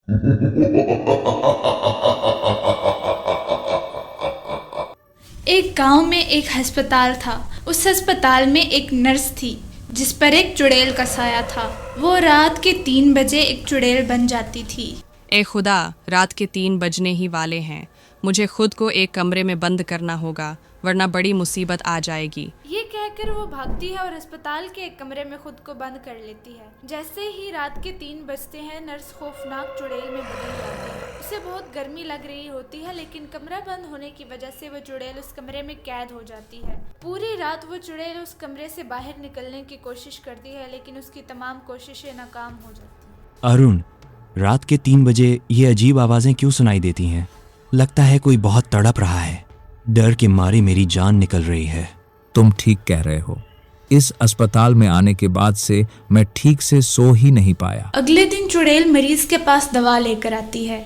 एक गांव में एक अस्पताल था। उस अस्पताल में एक नर्स थी जिस पर एक चुड़ैल का साया था। वो रात के 3 बजे एक चुड़ैल बन जाती थी। ए खुदा, रात के 3 बजने ही वाले हैं। मुझे खुद को एक कमरे में बंद करना होगा, वरना बड़ी मुसीबत आ जाएगी। ये कहकर वो भागती है और अस्पताल के एक कमरे में खुद को बंद कर लेती है। जैसे ही रात के 3 बजते हैं, नर्स खौफनाक चुड़ैल में बदल जाती है। उसे बहुत गर्मी लग रही होती है, लेकिन कमरा बंद होने की वजह से वो चुड़ैल उस कमरे में कैद हो जाती है। पूरी रात वो चुड़ैल उस कमरे से बाहर निकलने की कोशिश करती है, लेकिन उसकी तमाम कोशिशें नाकाम हो जाती हैं। अरुण, रात के 3 बजे ये अजीब आवाजें क्यों सुनाई देती हैं? लगता है कोई बहुत तड़प रहा है। डर के मारे मेरी जान निकल रही है। तुम ठीक कह रहे हो। इस अस्पताल में आने के बाद से मैं ठीक से सो ही नहीं पाया। अगले दिन चुड़ैल मरीज के पास दवा लेकर आती है।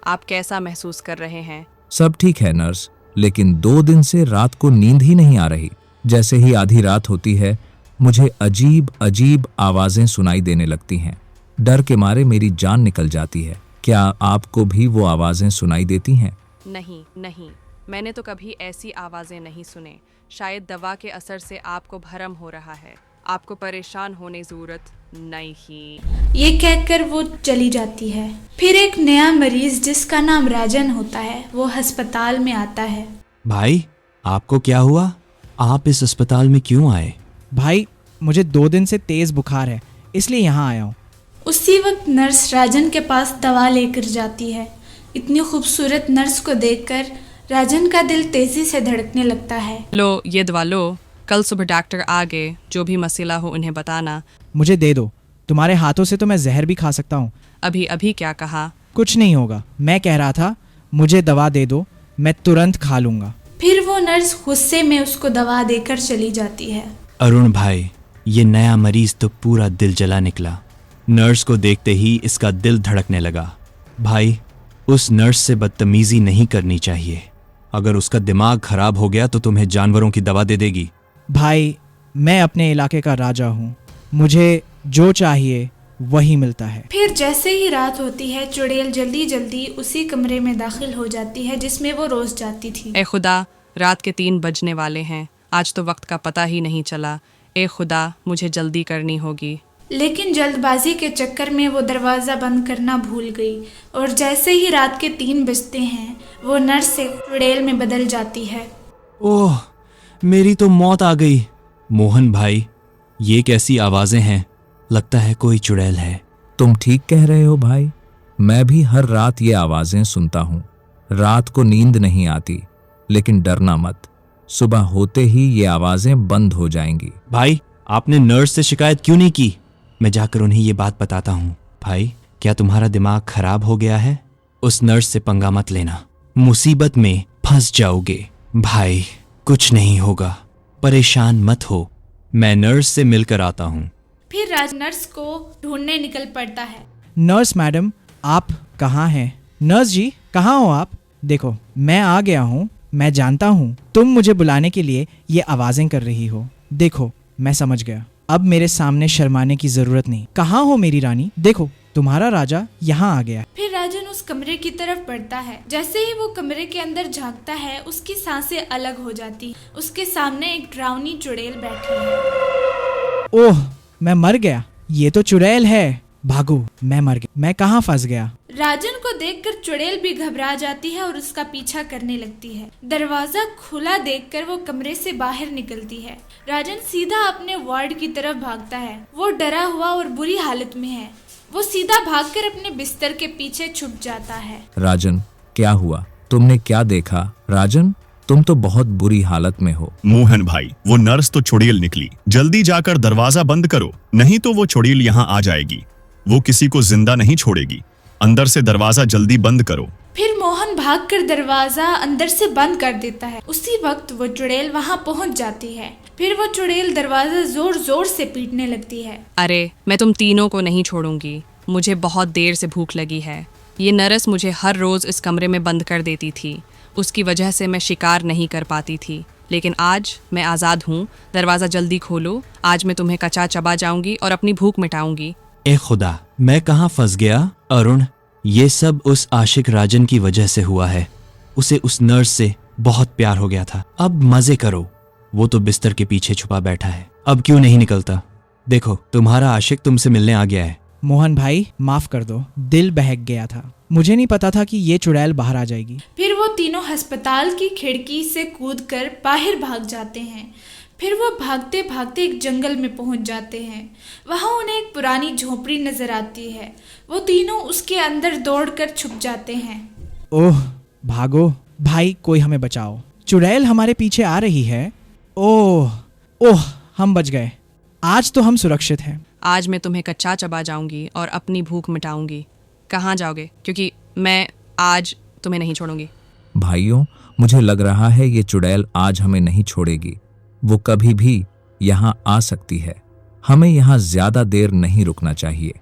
आप कैसा महसूस कर रहे हैं? सब ठीक है नर्स, लेकिन 2 दिन से रात को नींद ही नहीं आ रही। जैसे ही आधी रात होती है, मुझे अजीब अजीब आवाजें सुनाई देने लगती हैं। डर के मारे मेरी जान निकल जाती है। क्या आपको भी वो आवाजें सुनाई देती हैं? नहीं, मैंने तो कभी ऐसी आवाजें नहीं सुने। शायद दवा के असर से आपको भरम हो रहा है। आपको परेशान होने की जरूरत नहीं। ये कहकर वो चली जाती है। फिर एक नया मरीज जिसका नाम राजन होता है, वो अस्पताल में आता है। भाई, आपको क्या हुआ? आप इस अस्पताल में क्यों आए? भाई, मुझे 2 दिन से तेज बुखार है, इसलिए यहाँ आया हूँ। उसी वक्त नर्स राजन के पास दवा लेकर जाती है। इतनी खूबसूरत नर्स को देखकर राजन का दिल तेजी से धड़कने लगता है। लो, ये दवा लो। कल सुबह डॉक्टर आ गए, जो भी मसला हो उन्हें बताना। मुझे दे दो, तुम्हारे हाथों से तो मैं जहर भी खा सकता हूँ। अभी क्या कहा? कुछ नहीं होगा। मैं कह रहा था मुझे दवा दे दो, मैं तुरंत खा लूँगा। फिर वो नर्स गुस्से में उसको दवा देकर चली जाती है। अरुण भाई, ये नया मरीज तो पूरा दिल जला निकला। नर्स को देखते ही इसका दिल धड़कने लगा। भाई, उस नर्स से बदतमीजी नहीं करनी चाहिए। अगर उसका दिमाग खराब हो गया तो तुम्हें जानवरों की दवा दे देगी। भाई, मैं अपने इलाके का राजा हूँ। मुझे जो चाहिए वही मिलता है। फिर जैसे ही रात होती है, चुड़ैल जल्दी जल्दी उसी कमरे में दाखिल हो जाती है जिसमें वो रोज जाती थी। ए खुदा, रात के 3 बजने वाले हैं। आज तो वक्त का पता ही नहीं चला। ए खुदा, मुझे जल्दी करनी होगी। लेकिन जल्दबाजी के चक्कर में वो दरवाज़ा बंद करना भूल गई, और जैसे ही रात के 3 बजते हैं, वो नर्स से चुड़ैल में बदल जाती है। ओह, मेरी तो मौत आ गई। मोहन भाई, ये कैसी आवाजें हैं? लगता है कोई चुड़ैल है। तुम ठीक कह रहे हो भाई। मैं भी हर रात ये आवाजें सुनता हूँ। रात को नींद नहीं आती, लेकिन डरना मत, सुबह होते ही ये आवाजें बंद हो जाएंगी। भाई, आपने नर्स से शिकायत क्यों नहीं की? मैं जाकर उन्हें ये बात बताता हूँ। भाई, क्या तुम्हारा दिमाग खराब हो गया है? उस नर्स से पंगा मत लेना, मुसीबत में फंस जाओगे। भाई, कुछ नहीं होगा, परेशान मत हो। मैं नर्स से मिलकर आता हूँ। फिर राज नर्स को ढूंढने निकल पड़ता है। नर्स मैडम, आप कहाँ हैं? नर्स जी, कहाँ हो आप? देखो, मैं आ गया हूँ। मैं जानता हूँ तुम मुझे बुलाने के लिए ये आवाजें कर रही हो। देखो, मैं समझ गया। अब मेरे सामने शर्माने की जरूरत नहीं। कहाँ हो मेरी रानी? देखो, तुम्हारा राजा यहाँ आ गया। फिर राजन उस कमरे की तरफ बढ़ता है। जैसे ही वो कमरे के अंदर झांकता है, उसकी सांसें अलग हो जाती। उसके सामने एक डरावनी चुड़ैल बैठी है। ओह, मैं मर गया। ये तो चुड़ैल है। भागो, मैं मर गया। मैं कहाँ फंस गया? राजन को देखकर चुड़ैल भी घबरा जाती है और उसका पीछा करने लगती है। दरवाजा खुला देखकर वो कमरे से बाहर निकलती है। राजन सीधा अपने वार्ड की तरफ भागता है। वो डरा हुआ और बुरी हालत में है। वो सीधा भागकर अपने बिस्तर के पीछे छुप जाता है। राजन, क्या हुआ? तुमने क्या देखा? राजन, तुम तो बहुत बुरी हालत में हो। मोहन भाई, वो नर्स तो चुड़ैल निकली। जल्दी जाकर दरवाजा बंद करो, नहीं तो वो चुड़ैल यहाँ आ जाएगी। वो किसी को जिंदा नहीं छोड़ेगी। अंदर से दरवाजा जल्दी बंद करो। फिर मोहन भागकर दरवाजा अंदर से बंद कर देता है। उसी वक्त वो चुड़ैल वहाँ पहुँच जाती है। फिर वो चुड़ैल दरवाजा जोर जोर से पीटने लगती है। अरे, मैं तुम तीनों को नहीं छोड़ूंगी। मुझे बहुत देर से भूख लगी है। ये नर्स मुझे हर रोज इस कमरे में बंद कर देती थी। उसकी वजह से मैं शिकार नहीं कर पाती थी, लेकिन आज मैं आज़ाद हूँ। दरवाज़ा जल्दी खोलो, आज मैं तुम्हें कचा चबा जाऊंगी और अपनी भूख मिटाऊंगी। ए खुदा, मैं कहाँ फंस गया? अरुण, ये सब उस आशिक राजन की वजह से हुआ है। उसे उस नर्स से बहुत प्यार हो गया था। अब मजे करो, वो तो बिस्तर के पीछे छुपा बैठा है। अब क्यों नहीं निकलता? देखो, तुम्हारा आशिक तुमसे मिलने आ गया है। मोहन भाई माफ कर दो, दिल बहक गया था। मुझे नहीं पता था कि ये चुड़ैल बाहर आ जाएगी। फिर वो तीनों अस्पताल की खिड़की से कूदकर बाहर भाग जाते हैं। फिर वो भागते भागते एक जंगल में पहुंच जाते हैं। वहां उन्हें एक पुरानी झोपड़ी नजर आती है। वो तीनों उसके अंदर दौड़कर छुप जाते हैं। ओह भागो भाई, कोई हमें बचाओ, चुड़ैल हमारे पीछे आ रही है। ओह ओह, हम बच गए। आज तो हम सुरक्षित हैं। आज मैं तुम्हें कच्चा चबा जाऊंगी और अपनी भूख मिटाऊंगी। कहाँ जाओगे? क्योंकि मैं आज तुम्हें नहीं छोड़ूंगी। भाइयों, मुझे लग रहा है ये चुड़ैल आज हमें नहीं छोड़ेगी। वो कभी भी यहाँ आ सकती है। हमें यहाँ ज्यादा देर नहीं रुकना चाहिए।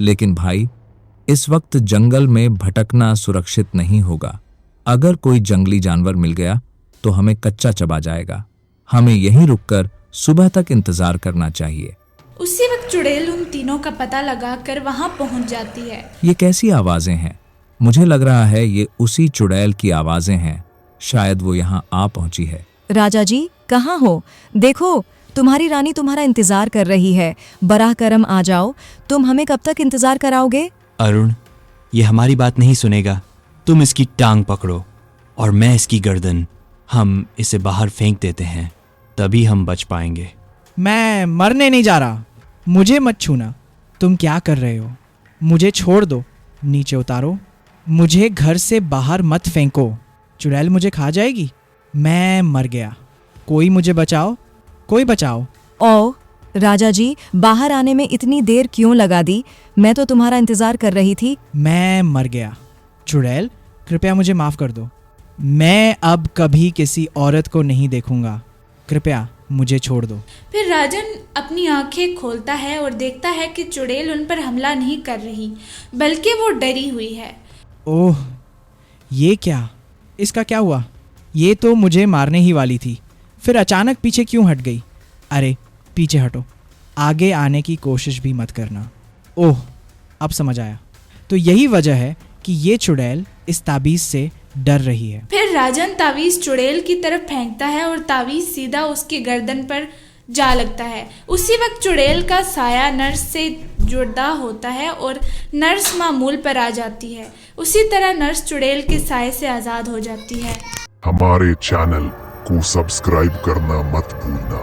लेकिन भाई, इस वक्त जंगल में भटकना सुरक्षित नहीं होगा। अगर कोई जंगली जानवर मिल गया तो हमें कच्चा चबा जाएगा। हमें यहीं रुककर सुबह तक इंतजार करना चाहिए। उसी वक्त चुड़ैल उन तीनों का पता लगाकर वहां पहुंच जाती है। ये कैसी आवाजें हैं? मुझे लग रहा है ये उसी चुड़ैल की आवाजें हैं। शायद वो यहाँ आ पहुंची है। राजा जी, कहाँ हो? देखो, तुम्हारी रानी तुम्हारा इंतजार कर रही है। बराह करम आ जाओ। तुम हमें कब तक इंतजार कराओगे? अरुण, ये हमारी बात नहीं सुनेगा। तुम इसकी टांग पकड़ो और मैं इसकी गर्दन। हम इसे बाहर फेंक देते हैं, तभी हम बच पाएंगे। मैं मरने नहीं जा रहा। मुझे मत छूना। तुम क्या कर रहे हो? मुझे छोड़ दो। नीचे उतारो। मुझे घर से बाहर मत फेंको। चुड़ैल मुझे खा जाएगी। मैं मर गया। कोई मुझे बचाओ, कोई बचाओ। ओ राजा जी, बाहर आने में इतनी देर क्यों लगा दी? मैं तो तुम्हारा इंतजार कर रही थी। मैं मर गया। चुड़ैल, कृपया मुझे माफ कर दो। मैं अब कभी किसी औरत को नहीं देखूंगा। कृपया मुझे छोड़ दो। फिर राजन अपनी आंखें खोलता है और देखता है कि चुड़ैल उन पर हमला नहीं कर रही, बल्कि वो डरी हुई है। ओह, ये क्या? इसका क्या हुआ? ये तो मुझे मारने ही वाली थी, फिर अचानक पीछे क्यों हट गई? अरे पीछे हटो, आगे आने की कोशिश भी मत करना। ओह, अब समझ आया। तो यही वजह है कि ये चुड़ैल इस ताबीज से डर रही है। फिर राजन तावीज चुड़ैल की तरफ फेंकता है और तावीज सीधा उसकी गर्दन पर जा लगता है। उसी वक्त चुड़ैल का साया नर्स से जुड़ा होता है और नर्स मामूल पर आ जाती है। उसी तरह नर्स चुड़ैल के साए से आज़ाद हो जाती है। हमारे चैनल को सब्सक्राइब करना मत भूलना।